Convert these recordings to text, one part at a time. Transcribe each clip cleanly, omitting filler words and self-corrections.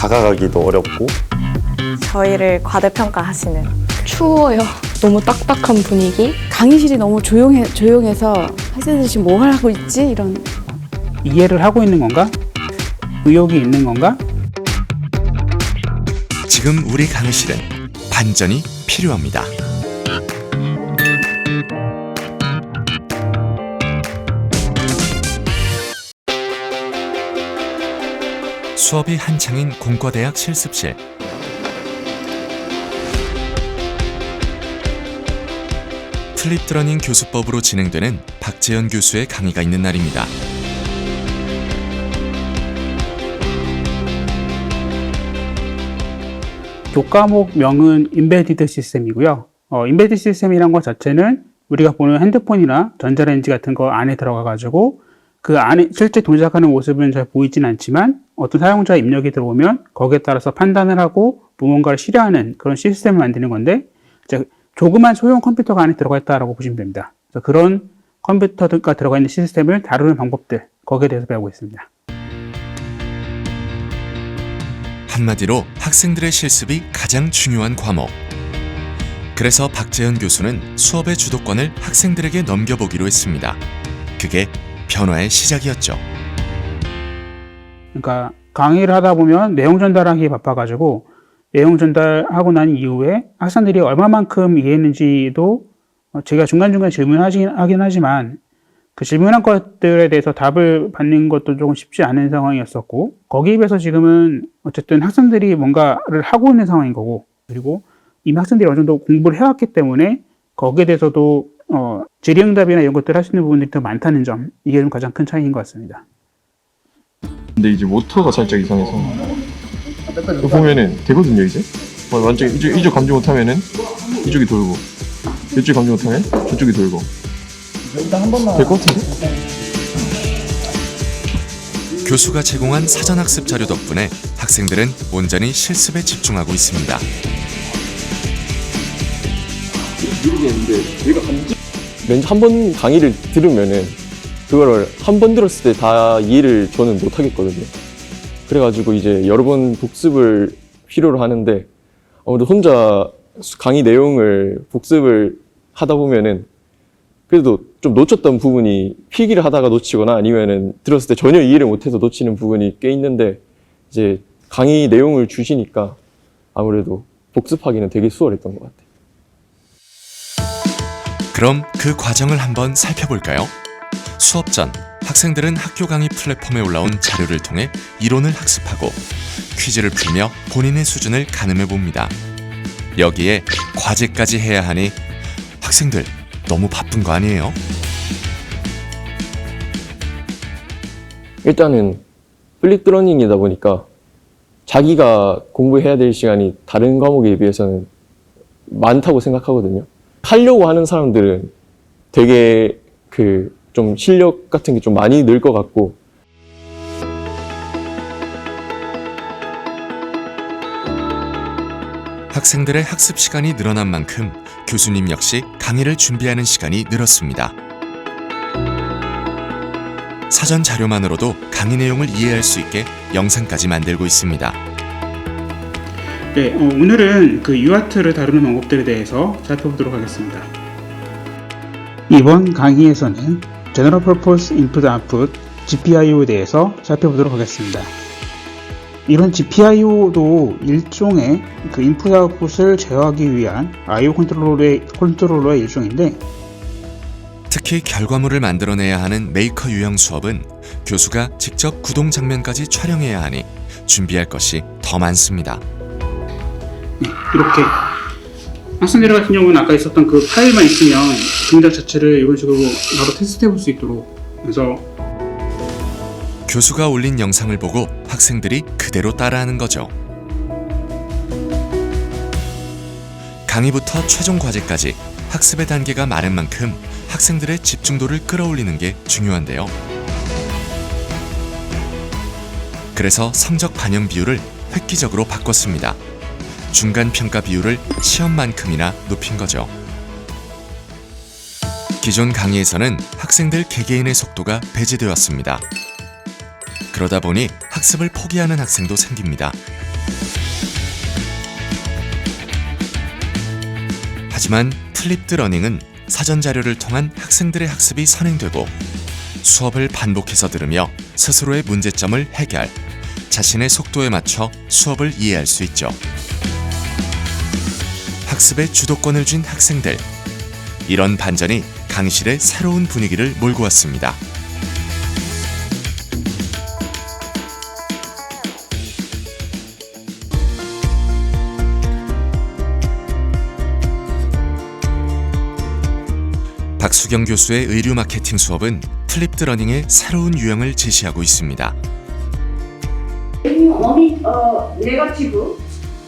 다가가기도 어렵고. 저희를 과대평가하시는. 추워요. 너무 딱딱한 분위기. 강의실이 너무 조용해서 학생들이 지금 뭐 하고 있지? 이런. 이해를 하고 있는 건가? 의욕이 있는 건가? 지금 우리 강의실은 반전이 필요합니다. 수업이 한창인 공과대학 실습실. 플립드러닝 교수법으로 진행되는 박재현 교수의 강의가 있는 날입니다. 교과목명은 인베디드 시스템이고요. 인베디드 시스템이란 것 자체는 우리가 보는 핸드폰이나 전자레인지 같은 거 안에 들어가가지고 그 안에 실제 동작하는 모습은 잘 보이진 않지만 어떤 사용자 입력이 들어오면 거기에 따라서 판단을 하고 무언가를 실행하는 그런 시스템을 만드는 건데, 이제 조그만 소형 컴퓨터가 안에 들어가 있다고 보시면 됩니다. 그래서 그런 컴퓨터가 들어가 있는 시스템을 다루는 방법들, 거기에 대해서 배우고 있습니다. 한마디로 학생들의 실습이 가장 중요한 과목. 그래서 박재현 교수는 수업의 주도권을 학생들에게 넘겨보기로 했습니다. 그게 변화의 시작이었죠. 그러니까 강의를 하다 보면 내용 전달하기 바빠가지고 내용 전달하고 난 이후에 학생들이 얼마만큼 이해했는지도 제가 중간중간 질문하긴 하지만 그 질문한 것들에 대해서 답을 받는 것도 조금 쉽지 않은 상황이었었고, 거기에 비해서 지금은 어쨌든 학생들이 뭔가를 하고 있는 상황인 거고, 그리고 이미 학생들이 어느 정도 공부를 해왔기 때문에 거기에 대해서도 질의응답이나 이런 것들을 할 수 있는 부분들이 더 많다는 점, 이게 좀 가장 큰 차이인 것 같습니다. 근데 이제 모터가 살짝 이상해서 보면은 되거든요. 이제 완전 이쪽 감지 못하면은 이쪽이 돌고, 이쪽 감지 못하면 저쪽이 돌고. 일단 한 번만 될 것 같은데? 교수가 제공한 사전학습 자료 덕분에 학생들은 온전히 실습에 집중하고 있습니다. 먼저 한 번 강의를 들으면은 그거를 한 번 들었을 때 다 이해를 저는 못 하겠거든요. 그래가지고 이제 여러 번 복습을 필요로 하는데, 아무래도 혼자 강의 내용을 복습을 하다 보면은 그래도 좀 놓쳤던 부분이, 필기를 하다가 놓치거나 아니면은 들었을 때 전혀 이해를 못해서 놓치는 부분이 꽤 있는데, 이제 강의 내용을 주시니까 아무래도 복습하기는 되게 수월했던 것 같아요. 그럼 그 과정을 한번 살펴볼까요? 수업 전 학생들은 학교 강의 플랫폼에 올라온 자료를 통해 이론을 학습하고 퀴즈를 풀며 본인의 수준을 가늠해 봅니다. 여기에 과제까지 해야 하니 학생들 너무 바쁜 거 아니에요? 일단은 플립드러닝이다 보니까 자기가 공부해야 될 시간이 다른 과목에 비해서는 많다고 생각하거든요. 하려고 하는 사람들은 되게 좀 실력 같은 게 좀 많이 늘 것 같고, 학생들의 학습 시간이 늘어난 만큼 교수님 역시 강의를 준비하는 시간이 늘었습니다. 사전 자료만으로도 강의 내용을 이해할 수 있게 영상까지 만들고 있습니다. 네, 오늘은 그 UART를 다루는 방법들에 대해서 살펴보도록 하겠습니다. 이번 강의에서는 General Purpose Input Output GPIO에 대해서 살펴보도록 하겠습니다. 이런 GPIO도 일종의 그 인풋 아웃풋을 제어하기 위한 I/O 컨트롤러의 일종인데, 특히 결과물을 만들어내야 하는 메이커 유형 수업은 교수가 직접 구동 장면까지 촬영해야 하니 준비할 것이 더 많습니다. 네, 이렇게 학생들 같은 경우는 아까 있었던 그 파일만 있으면 동작 자체를 이런 식으로 바로 테스트해 볼 수 있도록, 그래서 교수가 올린 영상을 보고 학생들이 그대로 따라하는 거죠. 강의부터 최종 과제까지 학습의 단계가 많은 만큼 학생들의 집중도를 끌어올리는 게 중요한데요. 그래서 성적 반영 비율을 획기적으로 바꿨습니다. 중간 평가 비율을 시험만큼이나 높인 거죠. 기존 강의에서는 학생들 개개인의 속도가 배제되었습니다. 그러다 보니 학습을 포기하는 학생도 생깁니다. 하지만 플립드 러닝은 사전 자료를 통한 학생들의 학습이 선행되고 수업을 반복해서 들으며 스스로의 문제점을 해결, 자신의 속도에 맞춰 수업을 이해할 수 있죠. 학습의 주도권을 쥔 학생들. 이런 반전이 강의실의 새로운 분위기를 몰고 왔습니다. 박수경 교수의 의류 마케팅 수업은 플립드 러닝의 새로운 유형을 제시하고 있습니다. 네거티브,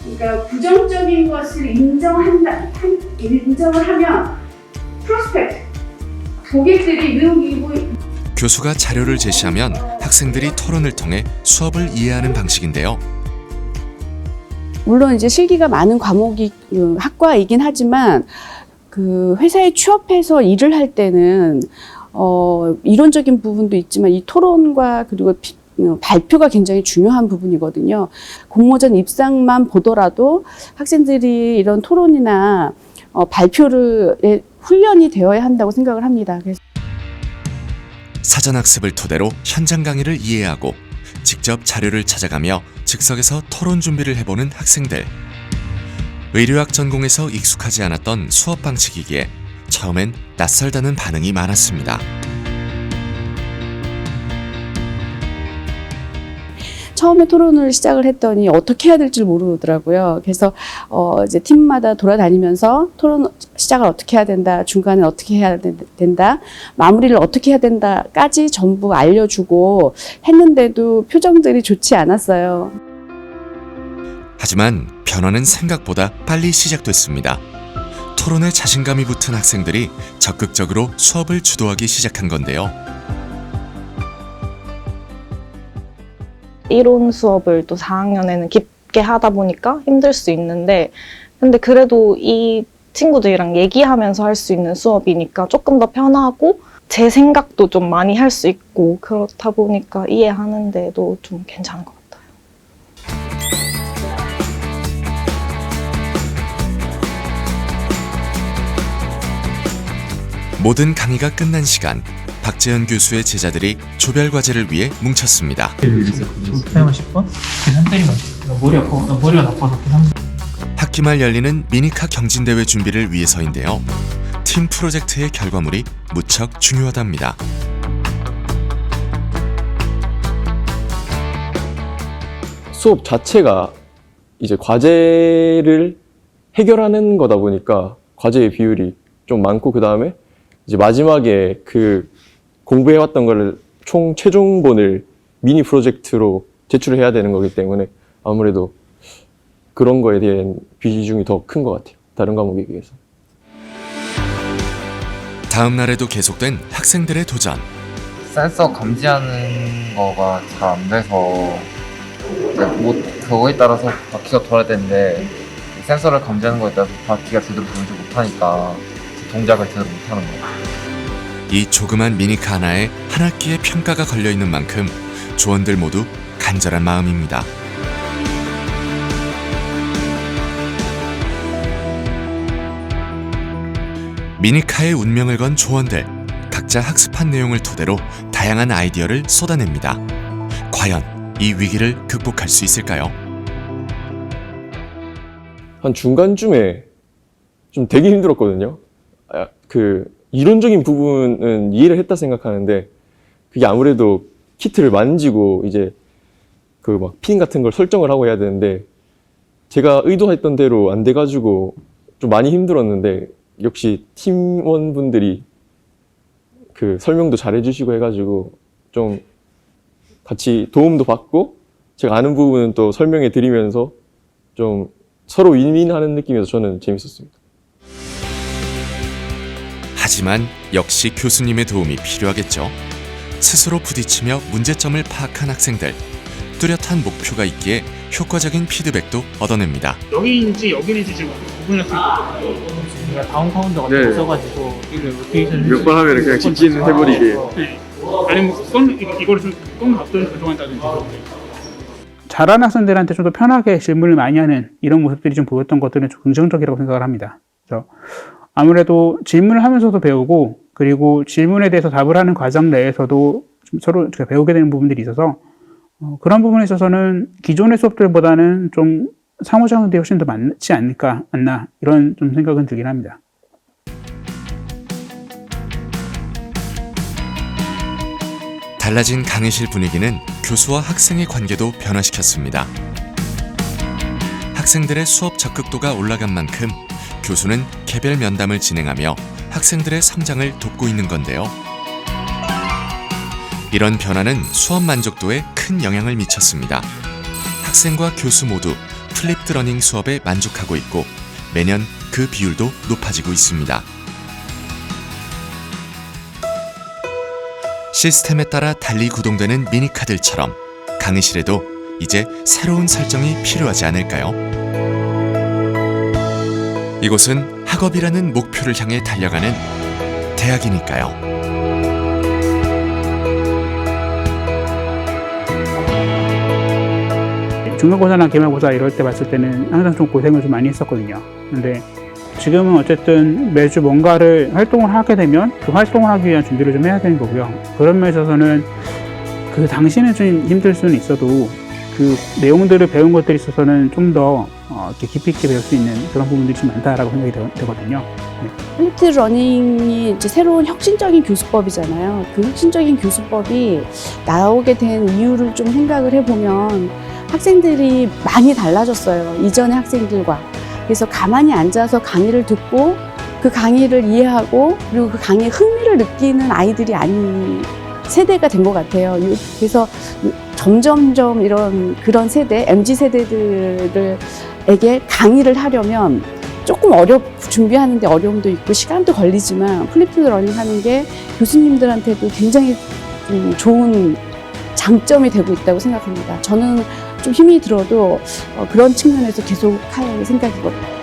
그러니까 부정적인 것을 인정을 하면 프로스펙트, 고객들이 유용이고. 교수가 자료를 제시하면 학생들이 토론을 통해 수업을 이해하는 방식인데요. 물론 이제 실기가 많은 과목이 학과이긴 하지만 그 회사에 취업해서 일을 할 때는 이론적인 부분도 있지만 이 토론과 그리고 발표가 굉장히 중요한 부분이거든요. 공모전 입상만 보더라도 학생들이 이런 토론이나 발표를 훈련이 되어야 한다고 생각을 합니다. 그래서 사전학습을 토대로 현장 강의를 이해하고 직접 자료를 찾아가며 즉석에서 토론 준비를 해보는 학생들. 의료학 전공에서 익숙하지 않았던 수업 방식이기에 처음엔 낯설다는 반응이 많았습니다. 처음에 토론을 시작을 했더니 어떻게 해야 될지 모르더라고요. 그래서 이제 팀마다 돌아다니면서 토론 시작을 어떻게 해야 된다, 중간에 어떻게 해야 된다, 마무리를 어떻게 해야 된다까지 전부 알려주고 했는데도 표정들이 좋지 않았어요. 하지만 변화는 생각보다 빨리 시작됐습니다. 토론에 자신감이 붙은 학생들이 적극적으로 수업을 주도하기 시작한 건데요. 이론 수업을 또 4학년에는 깊게 하다 보니까 힘들 수 있는데, 근데 그래도 이 친구들이랑 얘기하면서 할 수 있는 수업이니까 조금 더 편하고 제 생각도 좀 많이 할 수 있고, 그렇다 보니까 이해하는데도 좀 괜찮은 것 같아요. 모든 강의가 끝난 시간, 박재현 교수의 제자들이 조별 과제를 위해 뭉쳤습니다. 사용을 10번? 계산 때리면 머리가 나빠서 계산. 학기 말 열리는 미니카 경진대회 준비를 위해서인데요. 팀 프로젝트의 결과물이 무척 중요하답니다. 수업 자체가 이제 과제를 해결하는 거다 보니까 과제의 비율이 좀 많고, 그 다음에 이제 마지막에 그 공부해왔던 거를 총 최종본을 미니 프로젝트로 제출을 해야 되는 거기 때문에 아무래도 그런 거에 대한 비중이 더 큰 것 같아요. 다른 과목에 비해서. 다음 날에도 계속된 학생들의 도전. 센서 감지하는 거가 잘 안 돼서 뭐 그거에 따라서 바퀴가 돌아야 되는데 센서를 감지하는 거에 따라서 바퀴가 제대로 돌지 못하니까 동작을 제대로 못하는 거예요. 이 조그만 미니카 하나에 한 학기의 평가가 걸려있는 만큼 조원들 모두 간절한 마음입니다. 미니카의 운명을 건 조원들, 각자 학습한 내용을 토대로 다양한 아이디어를 쏟아냅니다. 과연 이 위기를 극복할 수 있을까요? 한 중간쯤에 좀 되게 힘들었거든요. 그 이론적인 부분은 이해를 했다 생각하는데, 그게 아무래도 키트를 만지고 이제 그 막 핀 같은 걸 설정을 하고 해야 되는데 제가 의도했던 대로 안 돼가지고 좀 많이 힘들었는데, 역시 팀원분들이 그 설명도 잘 해주시고 해가지고 좀 같이 도움도 받고, 제가 아는 부분은 또 설명해 드리면서 좀 서로 윈윈하는 느낌이어서 저는 재밌었습니다. 하지만 역시 교수님의 도움이 필요하겠죠. 스스로 부딪히며 문제점을 파악한 학생들, 뚜렷한 목표가 있기에 효과적인 피드백도 얻어냅니다. 여기인지 여기인지 지금 구분할 수 있거든요. 제가 다운 카운터 같은 거 써가지고 이걸 로테이션 몇 번 하면 그냥 직진해버리게. 네. 아니면 이거를 좀 조금 앞돌 조정한다든지. 잘하는 학생들한테 좀 더 편하게 질문을 많이 하는 이런 모습들이 좀 보였던 것들은 좀 긍정적이라고 생각을 합니다. 그래서 아무래도 질문을 하면서도 배우고 그리고 질문에 대해서 답을 하는 과정 내에서도 좀 서로 배우게 되는 부분들이 있어서 그런 부분에 있어서는 기존의 수업들보다는 좀 상호작용이 훨씬 더 많지 않나 이런 좀 생각은 들긴 합니다. 달라진 강의실 분위기는 교수와 학생의 관계도 변화시켰습니다. 학생들의 수업 적극도가 올라간 만큼 교수는 개별 면담을 진행하며 학생들의 성장을 돕고 있는 건데요. 이런 변화는 수업 만족도에 큰 영향을 미쳤습니다. 학생과 교수 모두 플립드 러닝 수업에 만족하고 있고 매년 그 비율도 높아지고 있습니다. 시스템에 따라 달리 구동되는 미니카들처럼 강의실에도 이제 새로운 설정이 필요하지 않을까요? 이곳은 학업이라는 목표를 향해 달려가는 대학이니까요. 중간고사나 기말고사 이럴 때 봤을 때는 항상 좀 고생을 좀 많이 했었거든요. 근데 지금은 어쨌든 매주 뭔가를 활동을 하게 되면 그 활동을 하기 위한 준비를 좀 해야 되는 거고요. 그런 면에 있어서는 그 당시에는 좀 힘들 수는 있어도 그 내용들을 배운 것들이 있어서는 좀 더 깊이 있게 배울 수 있는 그런 부분들이 좀 많다라고 생각이 되거든요. 네. 플립드 러닝이 이제 새로운 혁신적인 교수법이잖아요. 그 혁신적인 교수법이 나오게 된 이유를 좀 생각을 해보면 학생들이 많이 달라졌어요. 이전의 학생들과. 그래서 가만히 앉아서 강의를 듣고 그 강의를 이해하고 그리고 그 강의에 흥미를 느끼는 아이들이 아닌 세대가 된 것 같아요. 그래서 점점점 그런 세대, MZ 세대들에게 강의를 하려면 조금 준비하는데 어려움도 있고 시간도 걸리지만 플립드 러닝 하는 게 교수님들한테도 굉장히 좋은 장점이 되고 있다고 생각합니다. 저는 좀 힘이 들어도 그런 측면에서 계속 할 생각이거든요.